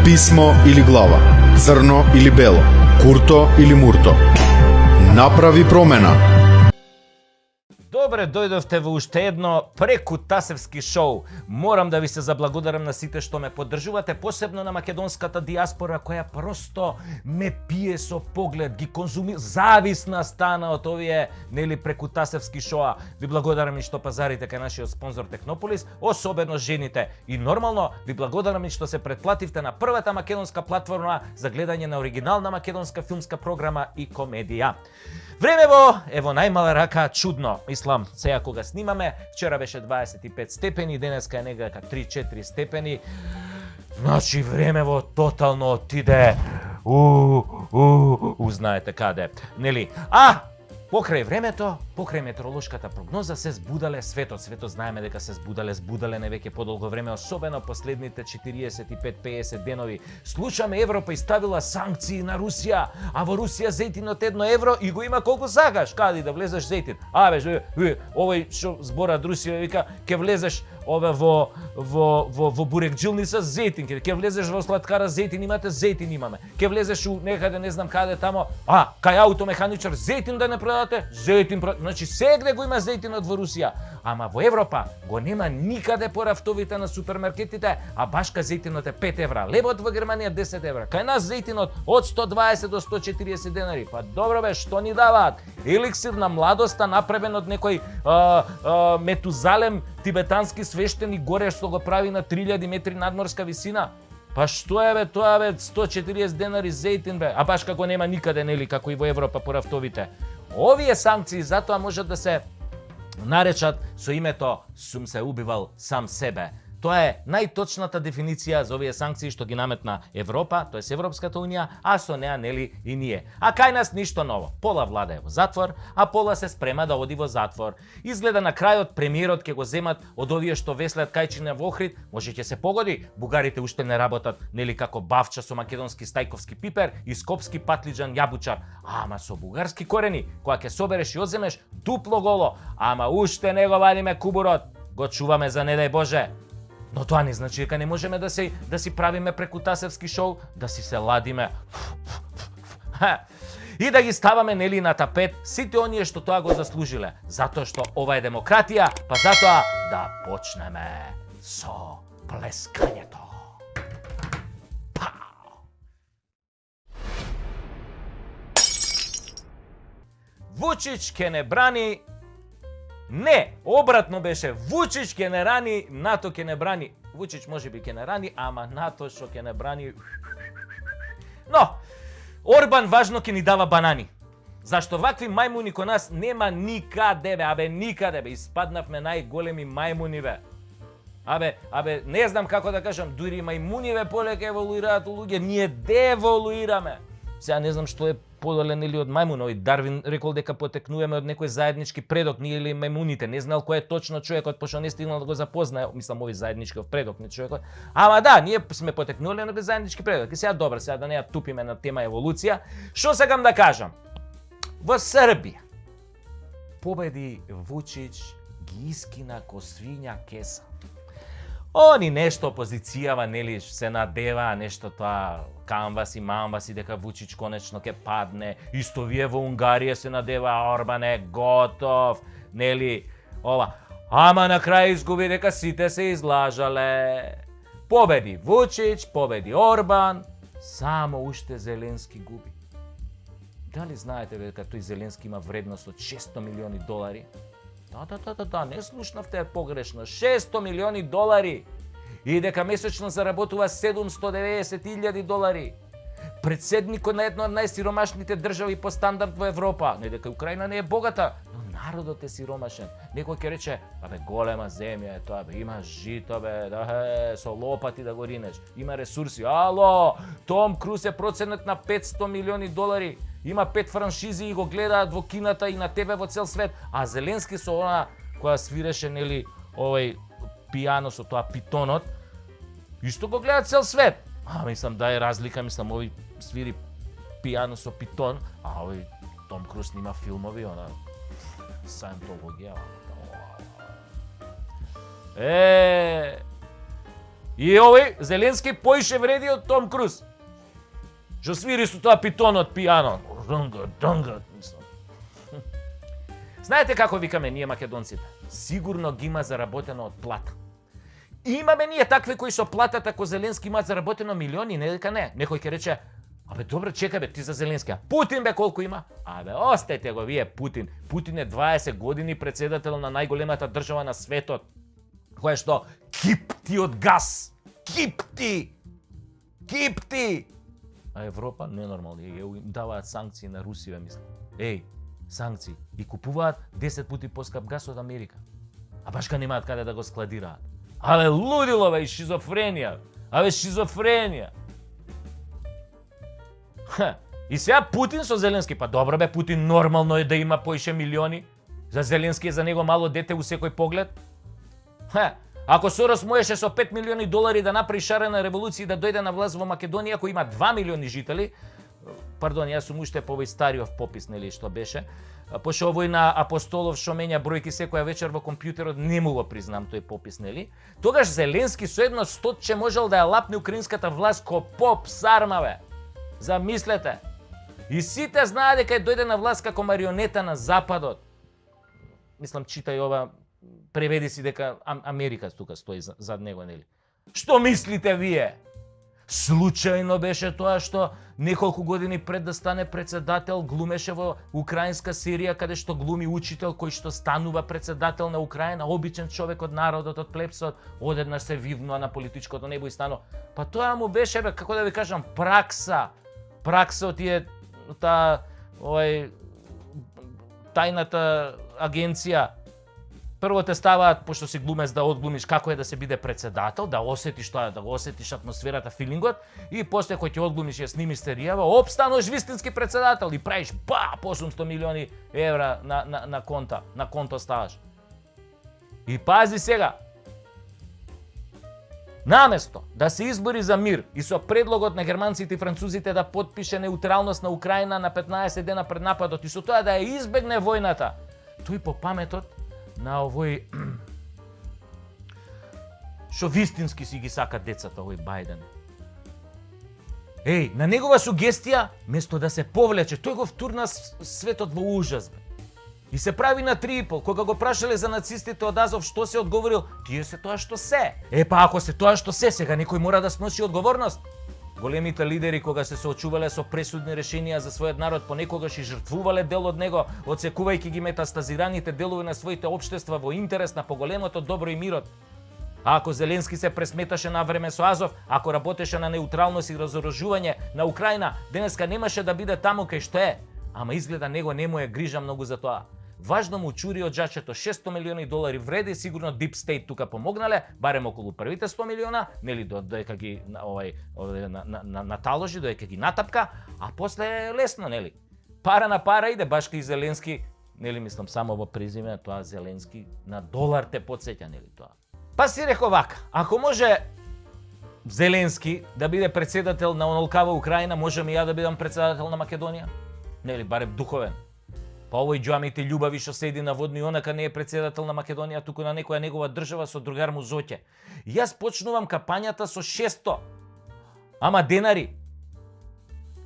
Писмо или глава, црно или бело, курто или мурто. Направи промена. Добре, дојдовте во уште едно прекутасевски шоу. Морам да ви се заблагодарам на сите што ме поддржувате, посебно на македонската диаспора која просто ме пие со поглед, ги конзуми, зависна стана од овие прекутасевски шоа. Ви благодарам и што пазарите кај нашиот спонзор Технополис, особено жените. И нормално ви благодарам и што се претплативте на првата македонска платформа за гледање на оригинална македонска филмска програма и комедија. Времево е во најмала рака чудно. Мислам, сега кога снимаме, вчера беше 25 степени, денеска е некака 3-4 степени. Значи времево тотално отиде. Знаете каде. Нели? Покрај времето, покрај метеоролошката прогноза се збудале светот. Светот знаеме дека се збудале не веќе подолго време, особено последните 45-50 денови. Слушаме Европа изставила санкции на Русија, а во Русија зејтинот 1 евро и го има колку сакаш. Кади да влезеш зејтин? Овој што зборат Русија вика, ќе влезеш во бурекджилница зејтин, ќе влезеш во сладкара зејтин, имате зејтин имаме. Ќе влезеш у некаде не знам каде тамо, кај аутомеханичар зејтин да не продадете, зејтин. Значи сегде го има зејтинот во Русија, ама во Европа го нема никаде по рафтовите на супермаркетите, а башка зејтинот е 5 евра, лебот во Германија 10 евра. Кај нас зејтинот од 120 до 140 денари. Па добро бе, што ни даваат? Еликсир на младоста направен од некој Метузалем тибетански свештеник горе што го прави на 3000 метри надморска висина. Па што е бе тоа бе, 140 денари зејтин бе, а баш како нема никаде нели како и во Европа по рафтовите. Овие санкции затоа можат да се наречат со името "сум се убивал сам себе". Тоа е најточната дефиниција за овие санкции што ги наметна Европа, тоа е Европската унија, а со неа нели и ние. А кај нас ништо ново. Пола влада е во затвор, а пола се спрема да оди во затвор. Изгледа на крајот премиерот ќе го земат од овие што веслат кајчине во Охрид, може ќе се погоди. Бугарите уште не работат нели како бавча со македонски стајковски пипер и скопски патлиџан јабучар, ама со бугарски корени, кога ќе собереш и одземеш дупло голо, ама уште не го вадиме кубурот, го чуваме за не дај Боже. Но тоа не значи дека не можеме да си правиме прекутасевски шоу, да си се ладиме. И да ги ставаме нели на тапет сите оние што тоа го заслужиле, затоа што ова е демократија, па затоа да почнеме со плескањето. Вучич ке не брани. Не, обратно беше. Вучич ке не рани, НАТО ке не брани. Вучич можеби ке не рани, ама НАТО што ке не брани. Но, Орбан важно ке ни дава банани. Зашто вакви мајмуни ко нас нема никаде бе, никаде бе. Испаднавме најголеми мајмуни бе. Не знам како да кажам, дури мајмуниве полека еволуираат луѓе, ние деволуираме. Сега не знам што е подолен или од мајмунови. Дарвин рекол дека потекнуваме од некој заеднички предок, ние или мајмуните. Не знал кој е точно човекот, пошто не стигнал да го запознае, мислам, овој заедничкиот предок, не човекот. Ама да, ние сме потекнули на заеднички предок. И сега добро, сега да не ја тупиме на тема еволуција. Што сакам да кажам? Во Србија победи Вучич, ги искина ко свиња кеса. Они нешто опозицијава, нели, се надева, нешто тоа камваси, мамваси, дека Вучич конечно ќе падне. Исто вие во Унгарија се надева, Орбан е готов, нели, ова. Ама на крај изгуби дека сите се излажале. Победи Вучич, победи Орбан, само уште Зеленски губи. Дали знаете дека тој Зеленски има вредност од 600 милиони долари? Да, не слушнавте погрешно. 600 милиони долари. И дека месечно заработува 790.000 долари. Председникот на една од најсиромашните држави по стандард во Европа. Не дека Украина не е богата, но народот е сиромашен. Некој ќе рече, голема земја е тоа, има жито, со лопати да го ринеш, има ресурси. Ало, Том Круз е проценет на 500 милиони долари. Има 5 франшизи и го гледаат во кината и на тебе во цел свет. А Зеленски со она која свиреше нели овој пијано со тоа питонот, исто го гледа цел свет. Мислам да е разлика, мислам овој свири пијано со питон, а овој Том Круз снима филмови, она Сајентологија. И овој Зеленски поише вреди од Том Круз. Што свири со тоа питонот пијано. Знаете како викаме ние македонците? Сигурно ги има заработено од плата. Имаме ние такви кои со платата како Зеленски имаат заработено милиони, не дека не. Некој ќе рече, абе добре, чекај бе, ти за Зеленски, а Путин бе колку има? Абе, остајте го вие Путин. Путин е 20 години председател на најголемата држава на светот. Која што кипти од газ. Кипти! А Европа ненормално, им даваат санкции на Русија, мислам. Санкции. И купуваат 10 пати поскап газ од Америка. А баш ка немаат каде да го складираат. Абе лудило бе, шизофренија. И сега Путин со Зеленски, па добро бе, Путин нормално е да има поише милиони. За Зеленски е за него мало дете у секој поглед. Ако Сорос можеше со 5 милиони долари да направи шарена револуција и да дојде на власт во Македонија, кој има 2 милиони жители, пардон, јас сум уште по овој стариот попис, нели, што беше, пошто овој на Апостолов што менја бројки секоја вечер во компјутерот, не му го признам тој попис, нели? Тогаш Зеленски со едно стотче можел да ја лапне украинската власт ко поп сармаве. Замислете. И сите знаат дека дојде на власт како марионета на Западот. Мислам, читај ова, преведи си дека Америка тука стои зад него, нели? Што мислите вие? Случајно беше тоа што неколку години пред да стане председател глумеше во украинска серија каде што глуми учител кој што станува председател на Украина, обичен човек од народот, од плебсот, одеднаш се вивнува на политичкото небо и станува. Па тоа му беше, бе, како да ви кажам, пракса од тие тајната агенција. Прво те ставаат, пошто си глумец, да одглумиш како е да се биде председател, да осетиш тоа, да го осетиш атмосферата, филингот, и после кој ќе одглумиш ја снимиш серијава, стануваш вистински председател и правиш по 800 милиони евра на конто ставаш. И пази сега, наместо да се избори за мир и со предлогот на германците и французите да потпише неутралност на Украина на 15 дена пред нападот и со тоа да ја избегне војната, тој по паметот на овој што вистински си ги сака децата, овој Бајден. На негова сугестија, место да се повлече, тој го втурна светот во ужас. И се прави на 3,5. Кога го прашале за нацистите од Азов што се одговорил, тие се тоа што се. Па ако се тоа што се, сега некој мора да сноси одговорност. Големите лидери кога се соочувале со пресудни решенија за својот народ, понекогаш и жртвувале дел од него, одсекувајќи ги метастазираните делови на своите општества во интерес на поголемото добро и мирот. А ако Зеленски се пресметаше на време со Азов, ако работеше на неутралност и разоружување на Украина, денеска немаше да биде таму кај што е. Ама изгледа него не му е грижа многу за тоа. Важно му чури од джачето 600 милиони долари вреди, сигурно Deep State тука помогнале, барем околу првите 100 милиона, нели доека ги наталожи, доека ги натапка, а после е лесно, нели? Пара на пара иде, баш кај Зеленски, нели, мислам само во презиме, тоа Зеленски на долар те потсеќа, нели тоа. Па си реков вака, ако може Зеленски да биде председател на онолкава Украина, можем и ја да бидам председател на Македонија? Нели, барем духовен. Па овој џамите љубави што седи на водно и онака не е председател на Македонија, туку на некоја негова држава со другар му Зоќе. Јас почнувам кампањата со 600, ама денари.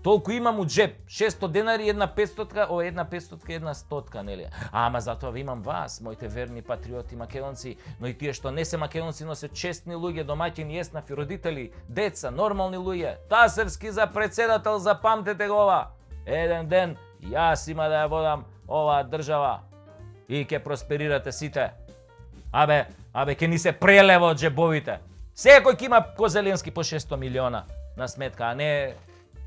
Толку имам у джеб, 600 денари, една 500, една 100, нели? Ама затоа ви имам вас, моите верни патриоти македонци, но и тие што не се македонци, но се честни луѓе, домаќини, еснафи, родители, деца, нормални луѓе. Тасерски за председател, запамтете го ова. Еден ден јас има да ја водам оваа држава и ќе просперирате сите. Абе, ќе ни се прелева од джебовите. Секој ќе има ко Зеленски по 600 милиона на сметка, а не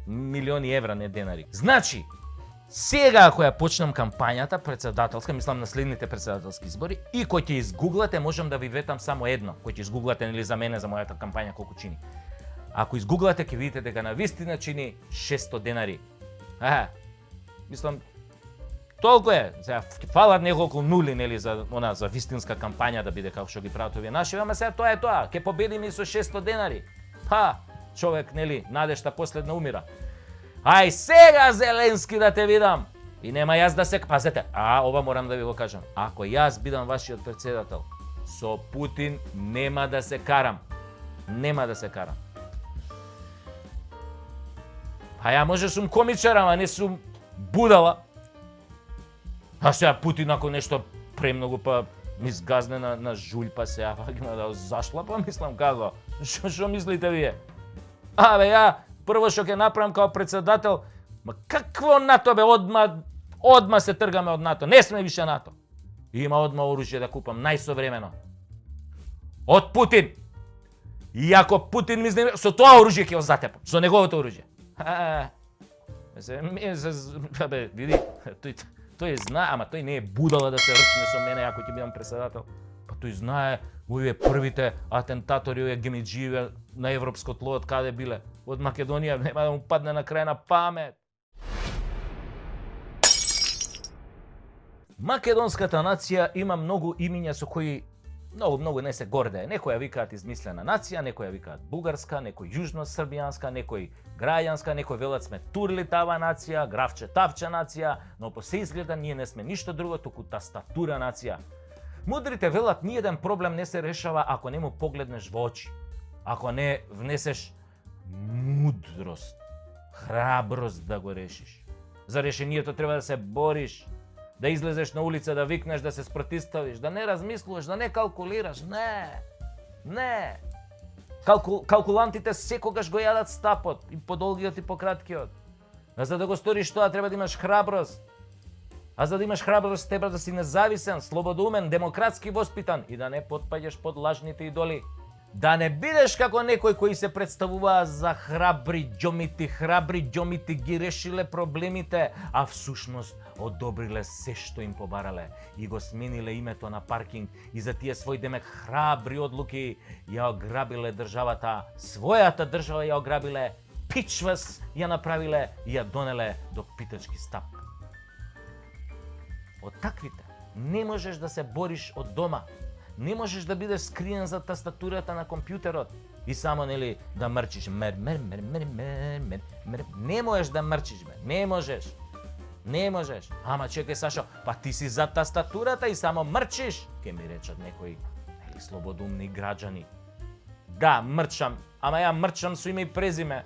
милиони евра, не денари. Значи, сега ако ја почнам кампањата председателска, мислам на следните председателски избори, и кој ќе изгуглате, можам да ви ветам само едно, кој ќе изгуглате, нели, за мене, за мојата кампања колку чини. Ако изгуглате, ќе видите дека на вистина чини 600 денари. Мислам, толку е. Сега фалат неколку нули, нели, за вистинска кампања да биде како што ги прават овие наши, ама сега тоа е тоа. Ќе победиме и со 600 денари. Човек, нели, надежта последна умира. Ај сега Зеленски да те видам. И нема јас да се... Пазете, ова морам да ви го кажам. Ако јас бидам вашиот председател, со Путин нема да се карам. Нема да се карам. Па ја може сум комичар, ама не сум будала. А сега Путин ако нешто премногу па ми сгазне на жулј, па сега има да зашла, па мислам како? Што мислите вие? Абе ја прво што ќе направам као председател, ма какво НАТО бе, одма се тргаме од НАТО, не сме више НАТО. Има одма оружје да купам, најсовремено. Од Путин. И ако Путин ми знае, со тоа оружје ќе го затепам, со неговото оружје. Бе, види, тој знае, ама тој не е будала да се рчне со мене ако ќе бидам председател. Па тој знае овие првите атентатори, овие гемиџиеве на европско тло од каде биле. Од Македонија, нема да му падне на крај на памет. Македонската нација има многу имиња со кои многу не се гордее. Некои ја викаат измислена нација, некои ја викаат бугарска, некои јужно-србијанска, некои граѓанска, некои велат сме турли тава нација, графче тавче нација, но по се изгледа ние не сме ништо друго, туку тастатура нација. Мудрите велат ниеден проблем не се решава ако не му погледнеш во очи, ако не внесеш мудрост, храброст да го решиш. За решението треба да се бориш, да излезеш на улица, да викнеш, да се спротиставиш, да не размислуваш, да не калкулираш. Не. Калкулантите секогаш го јадат стапот, и по долгиот и по краткиот. А за да го сториш тоа треба да имаш храброст. А за да имаш храброст треба да си независен, слободумен, демократски воспитан и да не потпаѓаш под лажните идоли. Да не бидеш како некои кои се представуваа за храбри џомити ги решиле проблемите, а всушност одобриле се што им побарале и го смениле името на паркинг и за тие свој демек храбри одлуки ја ограбиле државата, својата држава ја ограбиле, пичвас ја направиле и ја донеле до питачки стап. Од таквите не можеш да се бориш од дома. Не можеш да бидеш скриен за тастатурата на компјутерот и само да мрчиш. Не можеш да мрчиш, бе. Не можеш. Ама чекај, Сашо, па ти си за тастатурата и само мрчиш, ке ми речат некои слободумни граѓани. Да, мрчам, ама ја мрчам со име и презиме,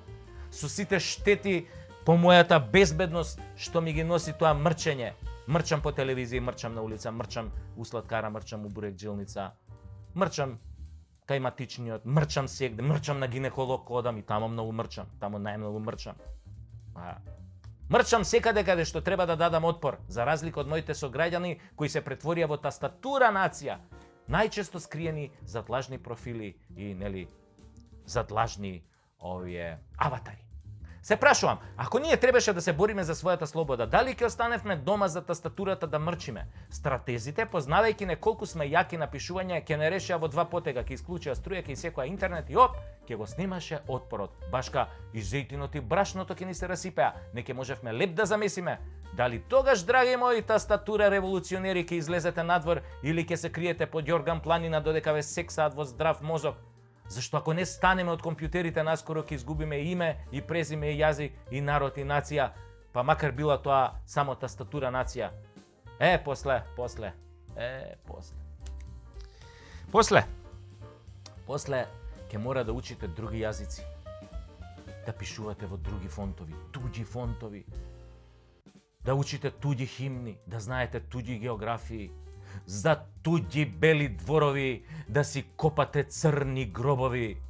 со сите штети по мојата безбедност што ми ги носи тоа мрчење. Мрчам по телевизија, мрчам на улица, мрчам у сладкара, мрчам у бурек-джилница, мрчам кај матичниот, мрчам сегде, мрчам на гинеколог одам и тамо многу мрчам, тамо најмногу мрчам. Мрчам секаде каде што треба да дадам отпор, за разлика од моите сограѓани кои се претворија во тастатура нација, најчесто скриени зад лажни профили и зад лажни овие аватари. Се прашувам, ако ние требаше да се бориме за својата слобода, дали ќе останевме дома за тастатурата да мрчиме? Стратезите, познавајќи не колку сме јаки на пишување, ќе не решија во два потега, ќе исклучија струја, ќе исекоја интернет и ќе го снимаше отпорот. Башка и зејтинот и брашното ќе ни се расипеа, не ќе можевме леп да замесиме. Дали тогаш, драги мои тастатура револуционери, ќе излезете надвор или ќе се криете под Јорган планина додека ве сексаат во здрав мозок? Зашто ако не станеме од компјутерите, наскоро ќе изгубиме име и презиме и јазик и народ и нација, па макар била тоа само тастатура нација. После ќе мора да учите други јазици, да пишувате во други фонтови, туѓи фонтови, да учите туѓи химни, да знаете туѓи географии, за туѓи бели дворови, да си копате црни гробови,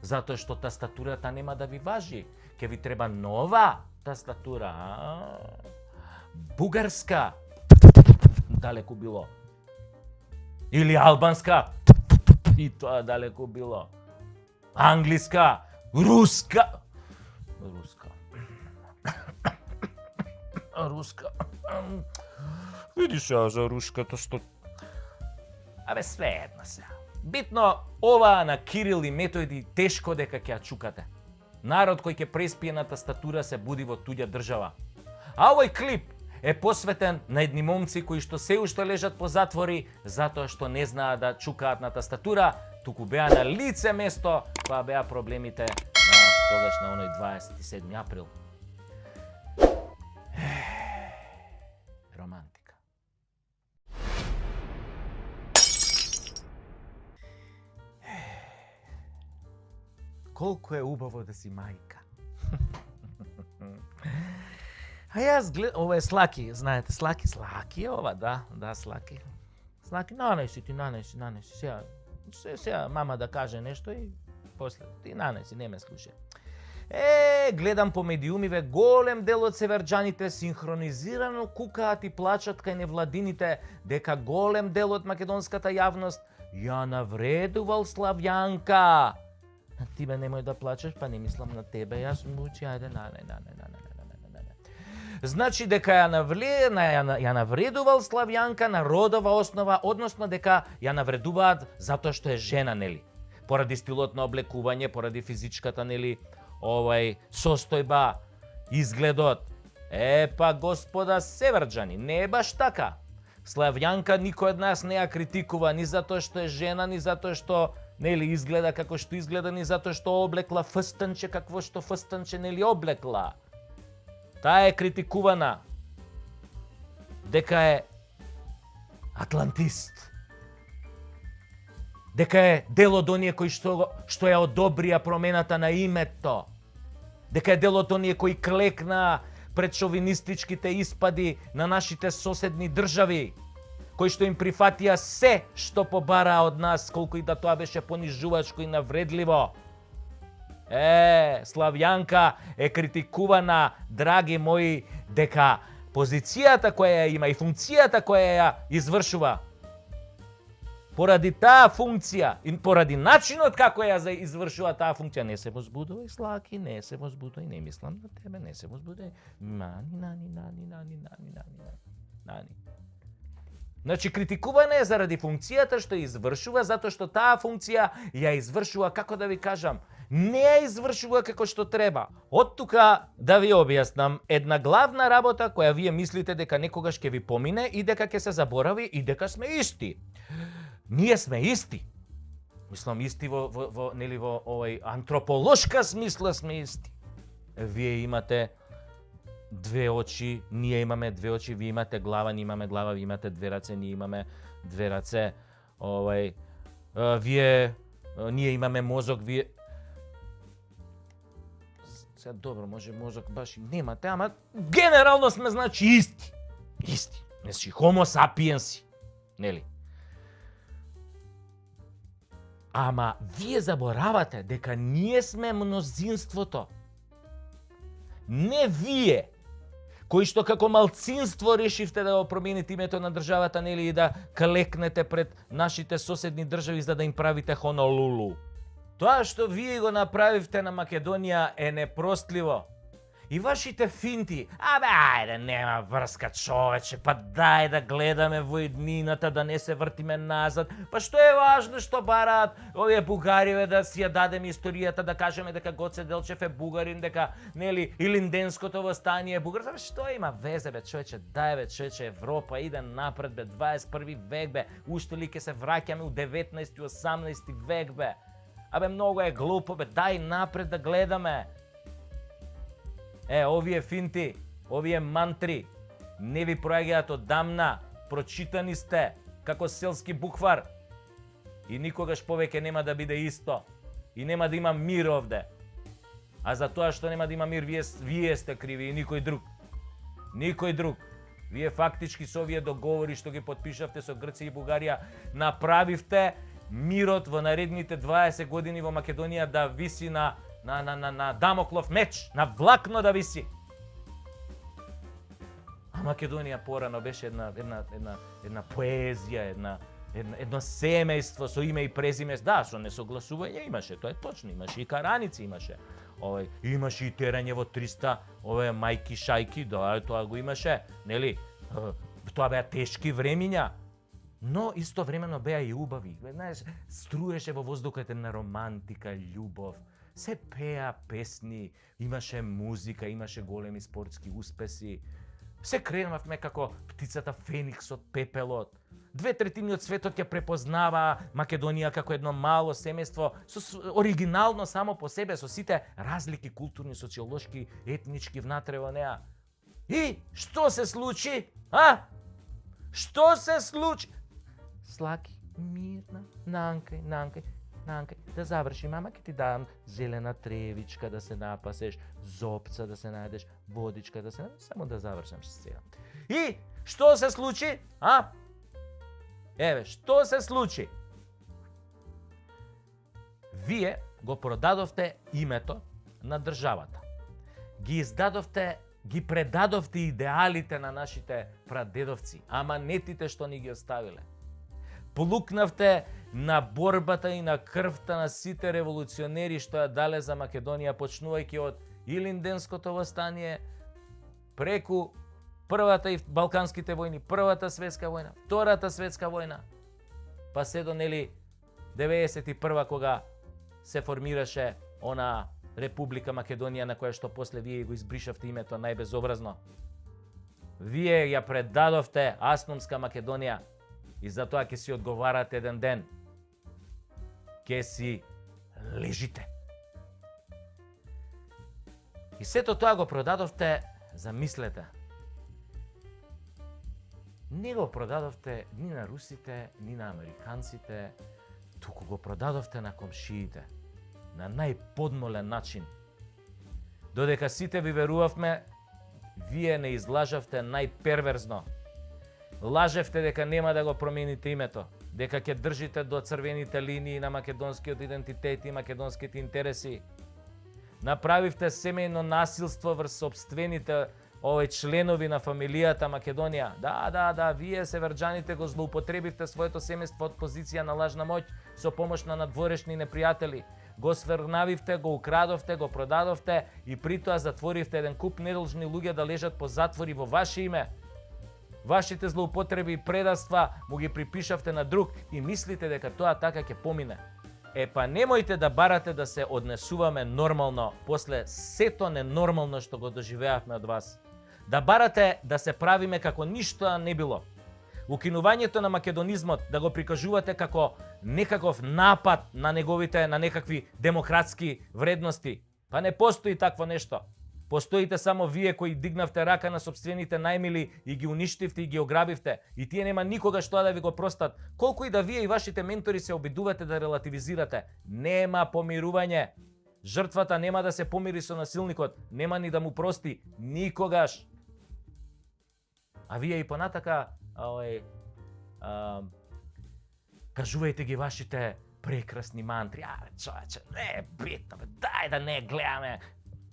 затоа што тастатурата нема да ви важи, ќе ви треба нова тастатура, бугарска, далеку било, или албанска, и тоа далеку било, англиска, руска, видиш ја за руската што... Абе, све една сега. Битно, ова на Кирил и Методи тешко дека ќе ја чукате. Народ кој ќе преспие на тастатура се буди во туѓа држава. А овој клип е посветен на едни момци кои што се уште лежат по затвори затоа што не знаат да чукаат на тастатура, туку беа на лице место која беа проблемите тогаш на оној 27 април. Романтика. колко е убаво да си мајка. А јас гледам, ова е Слаки, знаете, Слаки е ова, да, Слаки. Слаки, нанеси, сега мама да каже нешто и после, ти нанеси, не ме слушај. Гледам по медиумиве, голем дел од северџаните синхронизирано кукаат и плачат кај невладините дека голем дел од македонската јавност ја навредувал Славјанка. Ти бе немој да плачеш, па не мислам на тебе, јас мучи, ајде, Значи дека ја навредувал Славјанка на родова основа, односно дека ја навредуваат затоа што е жена, нели? Поради стилот на облекување, поради физичката, нели, состојба, изгледот. Па господа северџани, не е баш така. Славјанка никој од нас не ја критикува ни затоа што е жена, ни затоа што нели изгледа како што изгледа, ни затоа што облекла фстанче какво што фстанче нели облекла. Таа е критикувана дека е атлантист. Дека е дел од оние кои што ја одобрија промената на името. Дека е дел од оние кои клекнаа пред шовинистичките испади на нашите соседни држави, кои што им прифатија се што побараа од нас, колку и да тоа беше понижувачко и навредливо. Славјанка е критикувана, драги мои, дека позицијата која ја има и функцијата која ја извршува, поради таа функција и поради начинот како ја извршува таа функција, не се возбудувај, Слаки, не се возбудувај, не мислам на тебе, не се возбудувај. Нани. Значи, критикувана е заради функцијата што ја извршува, затоа што таа функција ја извршува, како да ви кажам, не ја извршува како што треба. Од тука да ви објаснам една главна работа која вие мислите дека некогаш ќе ви помине и дека ќе се заборави и дека сме исти. Ние сме исти. Мислам исти во овој антрополошка смисла сме исти. Вие имате две очи, ние имаме две очи, вие имате глава, ние имаме глава, вие имате две раце, ние имаме две раце. Ние имаме мозок, вие сега добро, може мозок баш и немате, ама генерално сме значи исти. Исти. Значи homo sapiensi, нели? Ама вие заборавате дека ние сме мнозинството. Не вие, кои што како малцинство решивте да го промените името на државата, нели, и да клекнете пред нашите соседни држави за да им правите Хонолулу. Тоа што вие го направивте на Македонија е непростливо. И вашите финти, ајде, нема врска човече, па дај да гледаме во иднината, да не се вртиме назад, па што е важно што бараат овие бугариве да си ја дадеме историјата, да кажеме дека Гоце Делчев е бугарин, дека, нели, Илинденското востание е бугарин, што има везе, бе, човече, дај, бе, човече, Европа иде напред, бе, 21 век, бе, уште ли ке се враќаме у 19 и 18 век, бе, многу е глупо, бе, дај напред да гледаме. Овие финти, овие мантри не ви проаѓаат одамна, прочитани сте како селски буквар и никогаш повеќе нема да биде исто и нема да има мир овде. А за тоа што нема да има мир, вие сте криви и никој друг. Никој друг. Вие фактички со овие договори што ги потпишавте со Грција и Бугарија, направивте мирот во наредните 20 години во Македонија да виси на Дамоклов меч, на влакно да виси. А Македонија порано беше една поезија, едно семејство со име и презиме. Да, со несогласување имаше, тоа е точно, имаше и караници, имаше и терање во 300, мајки шајки, да, тоа го имаше, нели? Тоа беа тешки времиња, но истовремено беа и убави. Знаеш, струеше во воздухот една романтика, љубов. Се пеа песни, имаше музика, имаше големи спортски успеси. Се кренавме како птицата Феникс од пепелот. 2/3 од светот ја препознава Македонија како едно мало семејство, оригинално само по себе, со сите разлики културни, социолошки, етнички внатре во неа. И што се случи? Што се случи? Слаки, мирна, нанкај. Нанка, да заврши, мама, ќе ти дам зелена тревичка да се напасеш, зопца да се најдеш, водичка да се најдеш, само да завршам сега. И што се случи? Еве, што се случи? Вие го продадовте името на државата. Ги издадовте, ги предадовте идеалите на нашите прадедовци, аманетите што ни ги оставиле. Плукнавте на борбата и на крвта на сите револуционери што ја дале за Македонија, почнувајќи од Илинденското востание, преку Првата и Балканските војни, Првата светска војна, Втората светска војна, па се до 91 кога се формираше она Република Македонија на која што после вие го избришавте името најбезобразно. Вие ја предадовте Асномска Македонија и затоа ќе си одговарате еден ден. Ќе си лежите. И сето тоа го продадовте, замислете. Не го продадовте ни на русите, ни на американците, туку го продадовте на комшиите. На најподмолен начин. Додека сите ви верувавме, вие не излажавте најперверзно. Лажевте дека нема да го промените името, дека ќе држите до црвените линии на македонскиот идентитет и македонските интереси. Направивте семејно насилство врз сопствените членови на фамилијата Македонија. Да, вие северџаните го злоупотребивте своето семејство од позиција на лажна моќ со помош на надворешни непријатели. Го сврнавивте, го украдовте, го продадовте и притоа затворивте еден куп недолжни луѓе да лежат по затвори во ваше име. Вашите злоупотреби и предавства му ги припишавте на друг и мислите дека тоа така ќе помине. Па немојте да барате да се однесуваме нормално после сето ненормално што го доживеавме од вас. Да барате да се правиме како ништо не било. Укинувањето на македонизмот да го прикажувате како некаков напад на некакви демократски вредности. Па не постои такво нешто. Постоите само вие кои дигнавте рака на сопствените најмили и ги уништивте и ги ограбивте. И тие нема никогаш тоа да ви го простат. Колку и да вие и вашите ментори се обидувате да релативизирате. Нема помирување. Жртвата нема да се помири со насилникот. Нема ни да му прости. Никогаш. А вие и понатака кажувајте ги вашите прекрасни мантри. Човече, не е битно, дај да не гледаме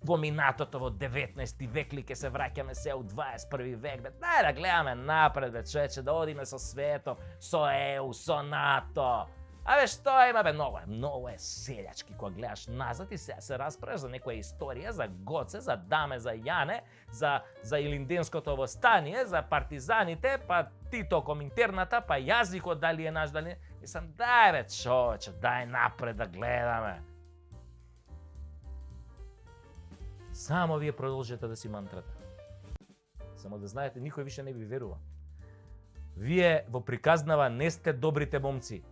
во минатото во 19 век ли ке се враќаме се у 21 век, дај да гледаме напред, човече, да одиме со светот, со ЕУ, со НАТО. Што има, многу е селјачки кога гледаш назад и се расправаш за некоја историја, за Гоце, за Даме, за Јане, за Илинденското востание, за партизаните, па Тито Коминтерната, па јазикот дали е наш, дали не. Мислам, дај човече, дај напред да гледаме. Само вие продолжете да си мантрате. Само да знаете, никој више не ви верува. Вие во приказнава не сте добрите момци.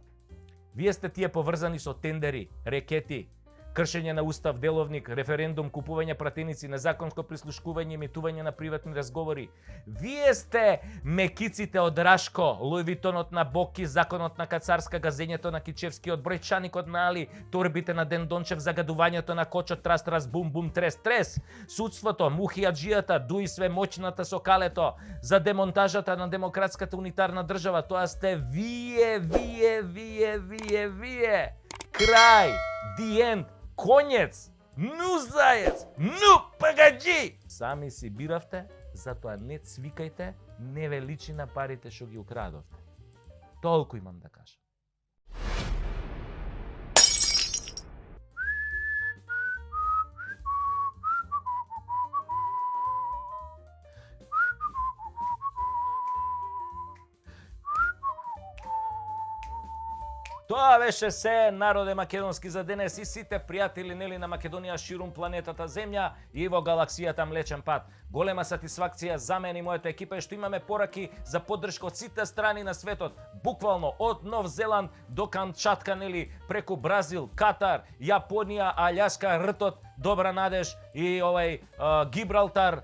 Вие сте тие поврзани со тендери, рекети, кршење на устав, деловник, референдум, купување пратеници, незаконско прислушкување, емитување на приватни разговори. Вие сте мекиците од Рашко, Луивитонот на Боки, законот на Кацарска, газењето на Кичевскиот, бројчаникот на Али, торбите на Ден Дончев, загадувањето на Кочот, трас, трас, бум, бум, трес, трес, судството, мухијаджијата, дуи све моќната со калето, за демонтажата на демократската унитарна држава. Тоа сте вие. Крај, the end. Конец, ну заец, ну пагаджи! Сами си биравте, затоа не цвикајте, не величи на парите што ги украдовте. Толку имам да кажам. Тоа беше се, народе македонски за денес и сите пријатели нели на Македонија ширум планетата Земја и во галаксијата Млечен пат. Голема сатисфакција за мене и мојата екипа е што имаме пораки за поддршка од сите страни на светот, буквално од Нов Зеланд до Камчатка, нели, преку Бразил, Катар, Јапонија, Аљаска, Ртот Добра Надеж и Гибралтар,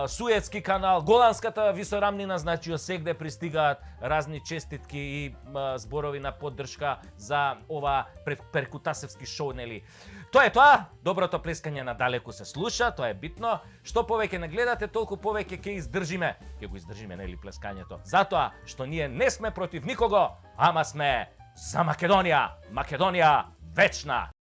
Суетски канал, Голандската висорамнина, значи од сегде пристигаат разни честитки и зборови на поддршка за ова перкутасевски шоу, нели. Тоа е тоа, доброто плескање надалеку се слуша, тоа е битно. Што повеќе не гледате, толку повеќе ќе издржиме. Ќе го издржиме, нели, плескањето. Затоа што ние не сме против никого, ама сме за Македонија. Македонија вечна.